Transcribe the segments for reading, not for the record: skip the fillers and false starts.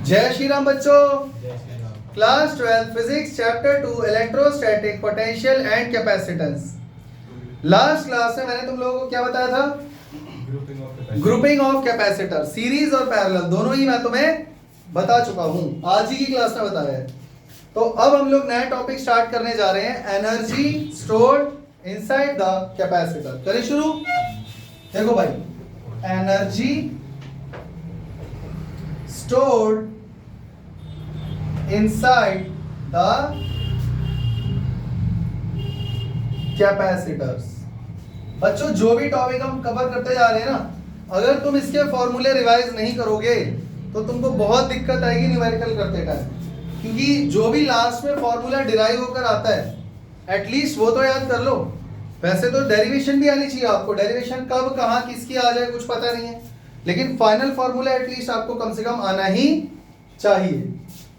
जय श्री राम बच्चों। Class 12 physics chapter 2 electrostatic potential and capacitance. Last class में मैंने तुम लोगों को क्या बताया था? ग्रुपिंग ऑफ कैपेसिटर, सीरीज और पैरेलल दोनों ही मैं तुम्हें बता चुका हूं, आज ही की क्लास में बताया है। तो अब हम लोग नया टॉपिक स्टार्ट करने जा रहे हैं, energy stored inside the capacitor. करें शुरू। देखो भाई, energy stored inside the capacitors। बच्चों जो भी टॉपिक हम कवर करते जा रहे हैं ना, अगर तुम इसके फॉर्मूले रिवाइज नहीं करोगे तो तुमको बहुत दिक्कत आएगी न्यूमेरिकल करते टाइम, क्योंकि जो भी लास्ट में फॉर्मूला डिराइव होकर आता है एटलीस्ट वो तो याद कर लो। वैसे तो डेरिवेशन भी आनी चाहिए आपको, डेरिवेशन कब कहाँ किसकी आ जाए कुछ पता नहीं है, लेकिन फाइनल फॉर्मूला एटलीस्ट आपको कम से कम आना ही चाहिए।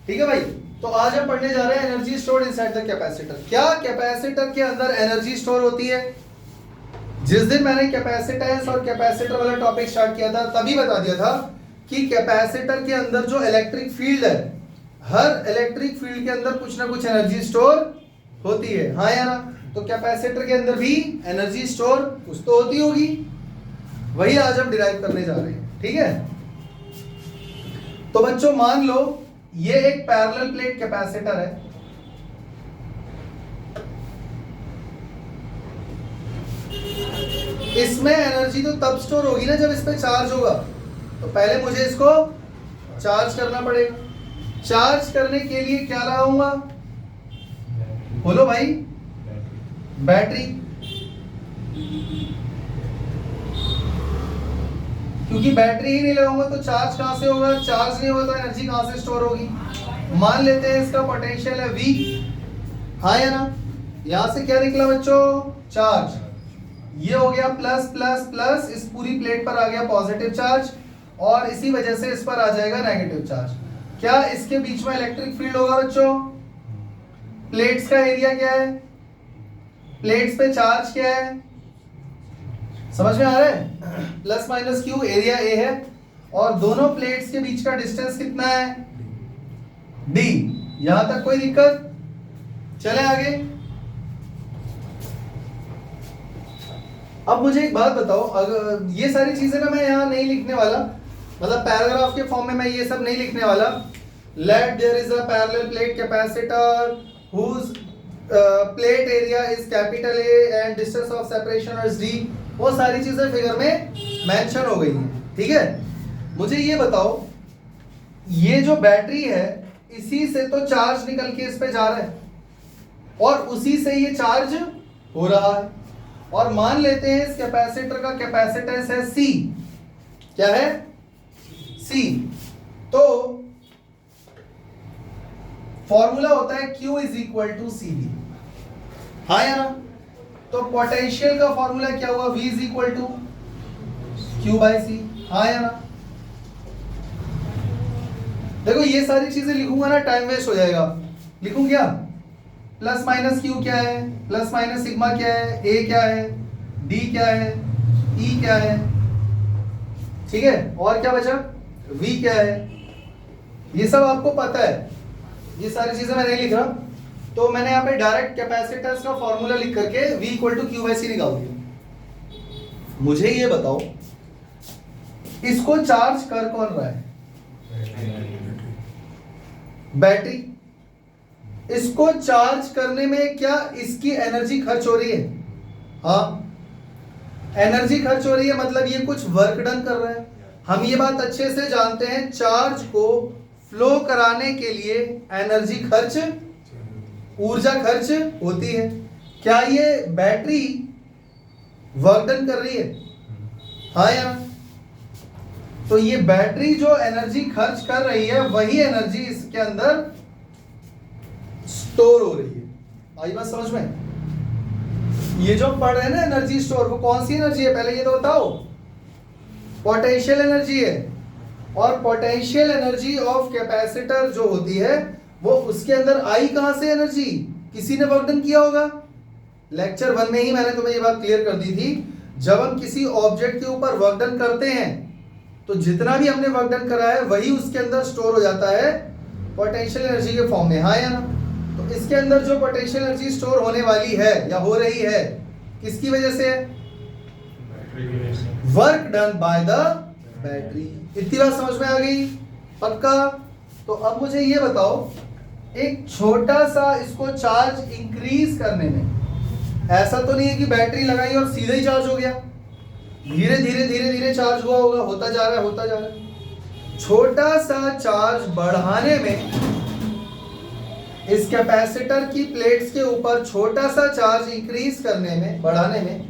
ठीक है भाई, तो आज हम पढ़ने जा रहे हैं energy stored inside the capacitor. क्या कैपेसिटर के अंदर एनर्जी स्टोर होती है? जिस दिन मैंने कैपेसिटेंस और कैपेसिटर वाला टॉपिक स्टार्ट किया था तभी बता दिया था कि कैपेसिटर के अंदर जो इलेक्ट्रिक फील्ड है, हर इलेक्ट्रिक फील्ड के अंदर कुछ ना कुछ एनर्जी स्टोर होती है, हाँ या ना? तो कैपेसिटर के अंदर भी एनर्जी स्टोर कुछ तो होती होगी, वही आज हम डिराइव करने जा रहे हैं। ठीक है, तो बच्चों मान लो ये एक पैरेलल प्लेट कैपेसिटर है, इसमें एनर्जी तो तब स्टोर होगी ना जब इस पे चार्ज होगा। तो पहले मुझे इसको चार्ज करना पड़ेगा। चार्ज करने के लिए क्या लगाऊंगा? बोलो भाई, बैटरी। क्योंकि बैटरी ही नहीं लगाऊंगा तो चार्ज कहां से होगा? चार्ज नहीं होगा तो एनर्जी कहां से स्टोर होगी? मान लेते हैं इसका पोटेंशियल है V, हाँ या ना? यहां से क्या निकला बच्चों? चार्ज। ये हो गया प्लस प्लस प्लस, इस पूरी प्लेट पर आ गया पॉजिटिव चार्ज और इसी वजह से इस पर आ जाएगा नेगेटिव चार्ज। क्या इसके बीच में इलेक्ट्रिक फील्ड होगा बच्चों? प्लेट्स का एरिया क्या है? प्लेट्स पे चार्ज क्या है? समझ में आ रहा है? Plus minus Q, area A है और दोनों प्लेट्स के बीच का डिस्टेंस कितना है? d। यहां तक कोई दिक्कत? चले आगे। अब मुझे एक बात बताओ, अगर ये सारी चीजें ना मैं यहां नहीं लिखने वाला, मतलब पैराग्राफ के फॉर्म में मैं ये सब नहीं लिखने वाला। Let there is a parallel plate capacitor whose plate area is capital A and distance of separation is d। वो सारी चीजें फिगर में मेंशन हो गई हैं। ठीक है, मुझे ये बताओ, ये जो बैटरी है इसी से तो चार्ज निकल के इस पे जा रहा है और उसी से ये चार्ज हो रहा है। और मान लेते हैं इस कैपेसिटर का कैपेसिटेंस है C। क्या है? C। तो फॉर्मूला होता है Q is equal to CB, हाँ या ना? तो पोटेंशियल का फॉर्मूला क्या हुआ? V is equal to Q by C, हाँ या ना? देखो ये सारी चीजें लिखूंगा ना टाइम वेस्ट हो जाएगा। लिखूं क्या? प्लस माइनस Q क्या है, प्लस माइनस सिग्मा क्या है, A क्या है, D क्या है, E क्या है, ठीक है, और क्या बचा? V क्या है। ये सब आपको पता है, ये सारी चीजें मैं नहीं लिख रहा। तो मैंने यहाँ पे डायरेक्ट कैपेसिटेंस का फॉर्मूला लिख करके V equal to Q by C निकाल दिया। मुझे ये बताओ, इसको चार्ज कर कौन रहा है? बैटरी। इसको चार्ज करने में क्या इसकी एनर्जी खर्च हो रही है? हाँ, एनर्जी खर्च हो रही है, मतलब ये कुछ वर्क डन कर रहा है। हम ये बात अच्छे से जानते हैं, चार्ज को फ्लो कराने के लिए एनर्जी खर्च, ऊर्जा खर्च होती है। क्या ये बैटरी वर्क डन कर रही है? हाँ या? तो ये बैटरी जो एनर्जी खर्च कर रही है वही एनर्जी इसके अंदर स्टोर हो रही है। आई बात समझ में? ये जो हम पढ़ रहे हैं ना एनर्जी स्टोर, वो कौन सी एनर्जी है पहले ये तो बताओ? पोटेंशियल एनर्जी है। और पोटेंशियल एनर्जी ऑफ कैपेसिटर जो होती है वो उसके अंदर आई कहां से एनर्जी? किसी ने वर्क डन किया होगा। लेक्चर 1 में ही मैंने तुम्हें ये बात क्लियर कर दी थी, जब हम किसी ऑब्जेक्ट के ऊपर वर्क डन करते हैं तो जितना भी हमने वर्क डन करा है वही उसके अंदर स्टोर हो जाता है पोटेंशियल एनर्जी के फॉर्म में, हाँ या ना? तो इसके अंदर जो पोटेंशियल एनर्जी स्टोर होने वाली है या हो रही है, किसकी वजह से? Work done by the battery. इतनी बात समझ में आ गई? पक्का? तो अब मुझे ये बताओ, एक छोटा सा इसको चार्ज इंक्रीज करने में, ऐसा तो नहीं है कि बैटरी लगाई और सीधे ही चार्ज हो गया, धीरे धीरे धीरे धीरे चार्ज हुआ होगा, होता जा रहा है होता जा रहा है। छोटा सा चार्ज बढ़ाने में, इस कैपेसिटर की प्लेट्स के ऊपर छोटा सा चार्ज इंक्रीज करने में, बढ़ाने में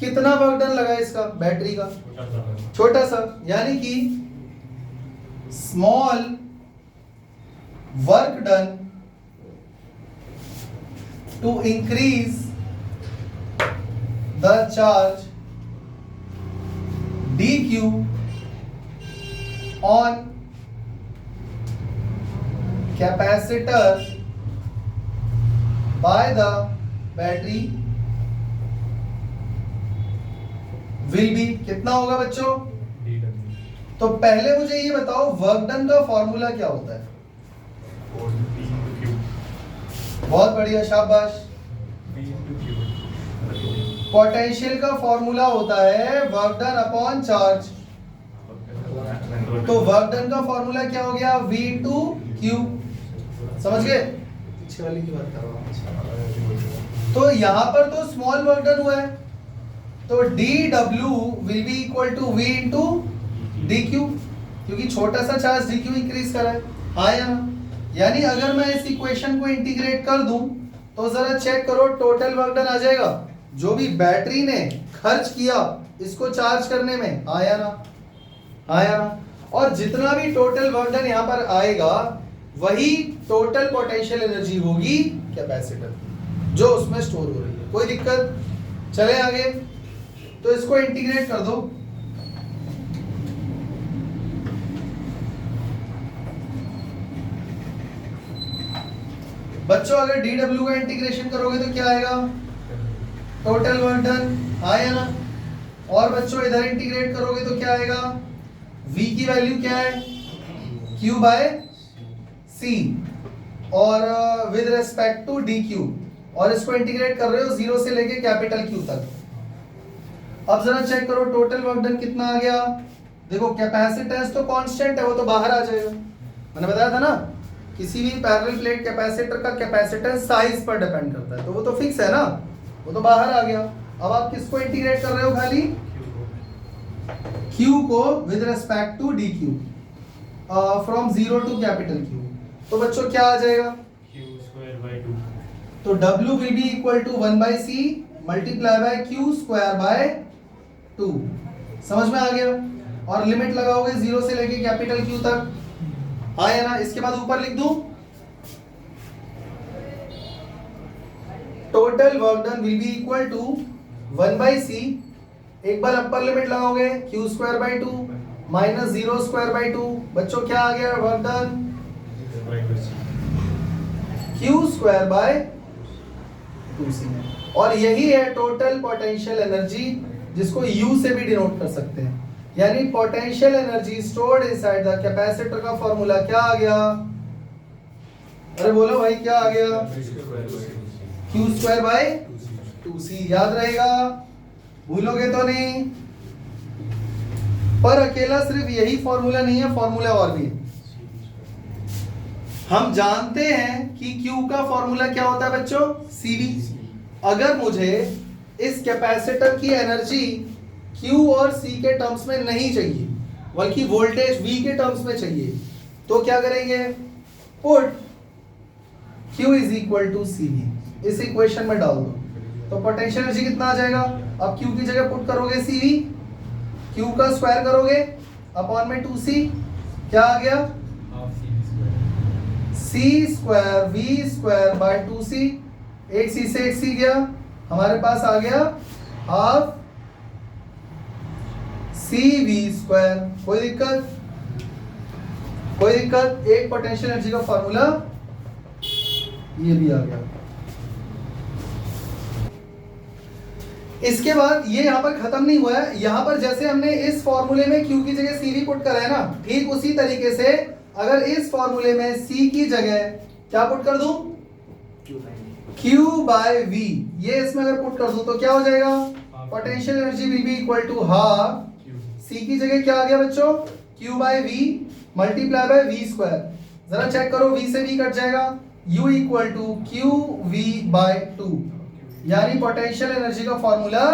कितना वर्क डन लगा इसका, बैटरी का? छोटा सा, यानी कि small work done to increase the charge dq on capacitor by the battery will be कितना होगा बच्चों? तो पहले मुझे ये बताओ, वर्क डन का फॉर्मूला क्या होता है? बहुत बढ़िया, शाबाश। पोटेंशियल का फॉर्मूला होता है वर्क डन अपॉन चार्ज। तो वर्क डन का फॉर्मूला क्या हो गया? V into Q। समझ गए? पीछे वाली की बात कर रहा हूं। तो यहां पर तो स्मॉल वर्क डन हुआ है, तो dW will be equal to V into dQ, क्योंकि छोटा सा चार्ज dQ इंक्रीज करा है, हाँ या ना? यानी अगर मैं इस इक्वेशन को इंटीग्रेट कर दूं तो जरा चेक करो, टोटल वर्क डन आ जाएगा जो भी बैटरी ने खर्च किया इसको चार्ज करने में, हाँ या ना? हाँ या ना? और जितना भी टोटल वर्क डन यहाँ पर आएगा वही टोटल पोटेंशियल एनर्जी होगी कैपेसिटर जो उसमें स्टोर हो रही है। कोई दिक्कत? चले आगे, तो इसको इंटीग्रेट कर दो। बच्चों अगर dW का इंटीग्रेशन करोगे तो क्या आएगा? टोटल वर्क डन, हाँ या ना? और बच्चों इधर इंटीग्रेट करोगे तो क्या आएगा? V की वैल्यू क्या है? Q बाय C, और विद रेस्पेक्ट टू dQ, और इसको इंटीग्रेट कर रहे हो 0 से लेके कैपिटल Q तक। अब जरा चेक करो टोटल वर्क डन कितना आ गया। देखो कैपेसिटेंस तो कांस्टेंट है, वो तो बाहर आ जाएगा। मैंने बताया था ना, किसी भी पैरेलल प्लेट कैपेसिटर का कैपेसिटेंस साइज पर डिपेंड करता है, तो वो तो फिक्स है ना, वो तो बाहर आ गया। अब आप किसको इंटीग्रेट कर रहे हो? खाली Q को with respect to dQ from 0 to capital Q। तो बच्चों क्या आ जाएगा? Q²/2। तो W will be equal to 1/c multiply by Q²/2। समझ में आ गया? और लिमिट लगाओगे 0 से लेके कैपिटल Q तक, हाँ या ना? इसके बाद ऊपर लिख दूं, total work done will be equal to 1/c, एक बार अपर लिमिट लगाओगे Q²/2 माइनस 0²/2। बच्चों क्या आ गया वर्क डन? Q²/2c। और यही है टोटल पोटेंशियल एनर्जी, जिसको U से भी डिनोट कर सकते हैं। यानी potential energy stored inside the capacitor का फॉर्मूला क्या आ गया? अरे बोलो भाई, क्या आ गया? Q²/2c। याद रहेगा? भूलोगे तो नहीं? पर अकेला सिर्फ यही फॉर्मूला नहीं है, फॉर्मूला और भी है। हम जानते हैं कि Q का फॉर्मूला क्या होता है बच्चों? CV। अगर मुझे इस कैपेसिटर की एनर्जी Q और C के टर्म्स में नहीं चाहिए, बल्कि वोल्टेज V के टर्म्स में चाहिए, तो क्या करेंगे? Put Q is equal to CV इस इक्वेशन में डाल दो, तो पोटेंशियल एनर्जी कितना आ जाएगा? अब Q की जगह पुट करोगे CV, Q का स्क्वायर करोगे अपॉन में 2C, क्या आ गया? C² V²/2C, एक C से एक C गया, हमारे पास आ गया हाफ CV²। कोई दिक्कत? कोई दिक्कत? एक पोटेंशियल एनर्जी का फॉर्मूला ये भी आ गया। इसके बाद ये यहाँ पर खत्म नहीं हुआ है, यहाँ पर जैसे हमने इस फॉर्मूले में Q की जगह CV पुट करा है ना, ठीक उसी तरीके से अगर इस फॉर्मूले में C की जगह क्या पुट कर दूं, Q बाय V, ये इसमें अगर पुट कर दूं तो क्या हो जाएगा, potential energy will be equal to half C की जगह क्या आ गया बच्चों, Q बाय V multiply by V square. जरा चेक करो, V से V कट जाएगा, U equal to QV by 2, यानी पोटेंशियल एनर्जी का फॉर्मूला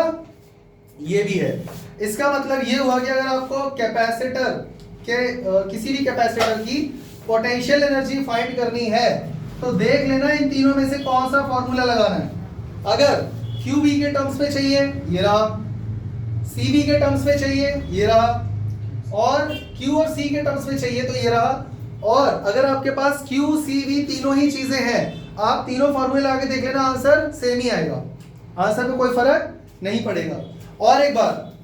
ये भी है। इसका मतलब ये हुआ कि अगर आपको कैपेसिटर के किसी भी कैपेसिटर की पोटेंशियल एनर्जी फाइंड करनी है तो देख लेना इन तीनों में से कौन सा फॉर्मूला लगाना है। अगर QV के टर्म्स में चाहिए ये रहा, CV के टर्म्स में चाहिए ये रहा, और Q और C के टर्म्स में चाहिए तो ये रहा। और अगर आपके पास Q C V तीनों ही चीजें हैं, आप तीनों फॉर्मूले लगा के देख लेना, आंसर सेम ही आएगा, आंसर में कोई फर्क नहीं पड़ेगा। और एक बात,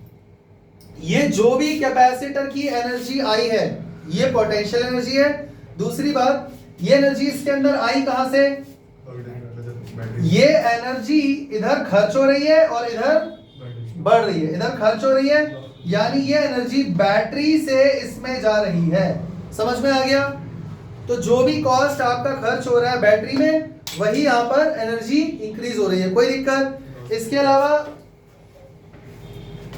ये जो भी कैपेसिटर की एनर्जी आई है ये पोटेंशियल एनर्जी है। दूसरी बात, ये एनर्जी इसके अंदर आई कहां से, ये एनर्जी इधर खर्च हो रही है और इधर बढ़ रही है, इधर खर्च हो रही है, यानी ये एनर्जी बैटरी से इसमें जा रही है। समझ में आ गया? तो जो भी कॉस्ट आपका खर्च हो रहा है बैटरी में, वही यहाँ पर एनर्जी इंक्रीज हो रही है, कोई दिक्कत। इसके अलावा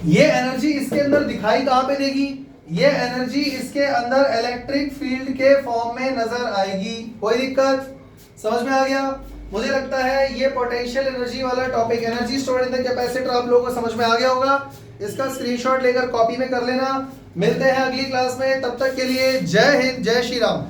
ये एनर्जी इसके अंदर दिखाई कहां पे देगी, ये एनर्जी इसके अंदर इलेक्ट्रिक फील्ड के फॉर्म में नजर आएगी, कोई दिक्कत? समझ में आ गया? मुझे लगता है ये पोटेंशियल एनर्जी वाला topic, energy stored in the capacitor, आप लोगों को समझ में आ गया होगा। इसका स्क्रीनशॉट लेकर कॉपी में कर लेना। मिलते हैं अगली क्लास में, तब तक के लिए जय हिंद, जय श्री राम।